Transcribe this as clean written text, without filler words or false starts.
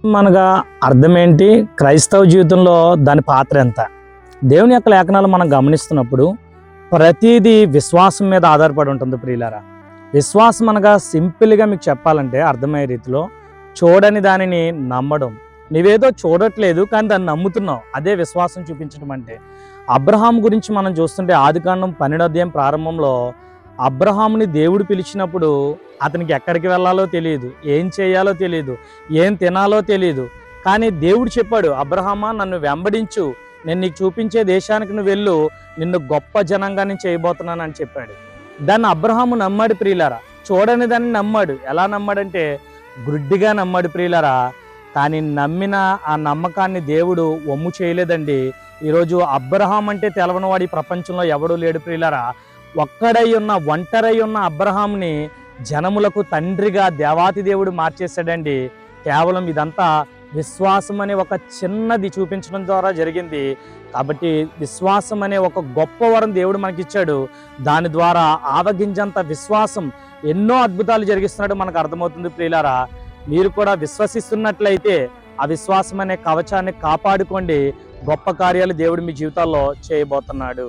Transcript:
మనగా అర్థం ఏంటి, క్రైస్తవ జీవితంలో దాని పాత్ర ఎంత? దేవుని యొక్క లేఖనాలు మనం గమనిస్తున్నప్పుడు ప్రతిదీ విశ్వాసం మీద ఆధారపడి ఉంటుంది ప్రియులారా. విశ్వాసం అనగా సింపుల్గా మీకు చెప్పాలంటే అర్థమయ్యే రీతిలో చూడని దానిని నమ్మడం. నీవేదో చూడట్లేదు కానీ దాన్ని నమ్ముతున్నావు, అదే విశ్వాసం చూపించడం అంటే. అబ్రహాం గురించి మనం చూస్తుంటే ఆదికాండం 12వ అధ్యాయం ప్రారంభంలో అబ్రహాముని దేవుడు పిలిచినప్పుడు అతనికి ఎక్కడికి వెళ్ళాలో తెలియదు, ఏం చేయాలో తెలియదు, ఏం తినాలో తెలియదు. కానీ దేవుడు చెప్పాడు, అబ్రహామా నన్ను వెంబడించు, నేను నీకు చూపించే దేశానికి నువ్వు వెళ్ళు, నిన్ను గొప్ప జనంగా నేను చేయబోతున్నాను అని చెప్పాడు. దాన్ని అబ్రహాము నమ్మాడు ప్రియులారా. చూడని దాన్ని నమ్మాడు. ఎలా నమ్మాడంటే గుడ్డిగా నమ్మాడు ప్రియులారా. కానీ నమ్మిన ఆ నమ్మకాన్ని దేవుడు వమ్ము చేయలేదండి. ఈరోజు అబ్రహాం అంటే తెలవనివాడు ఈ ప్రపంచంలో ఎవడూ లేడు ప్రియులారా. ఒంటరై ఉన్న అబ్రహాంని జనములకు తండ్రిగా దేవాతి దేవుడు మార్చేశాడండి. కేవలం ఇదంతా విశ్వాసం అనే ఒక చిన్నది చూపించడం ద్వారా జరిగింది. కాబట్టి విశ్వాసం అనే ఒక గొప్ప వరం దేవుడు మనకిచ్చాడు. దాని ద్వారా ఆవగింజంత విశ్వాసం ఎన్నో అద్భుతాలు జరిగిస్తున్నాడు మనకు అర్థమవుతుంది ప్రియులారా. మీరు కూడా విశ్వసిస్తున్నట్లయితే ఆ విశ్వాసం అనే కవచాన్ని కాపాడుకోండి. గొప్ప కార్యాలు దేవుడు మీ జీవితాల్లో చేయబోతున్నాడు.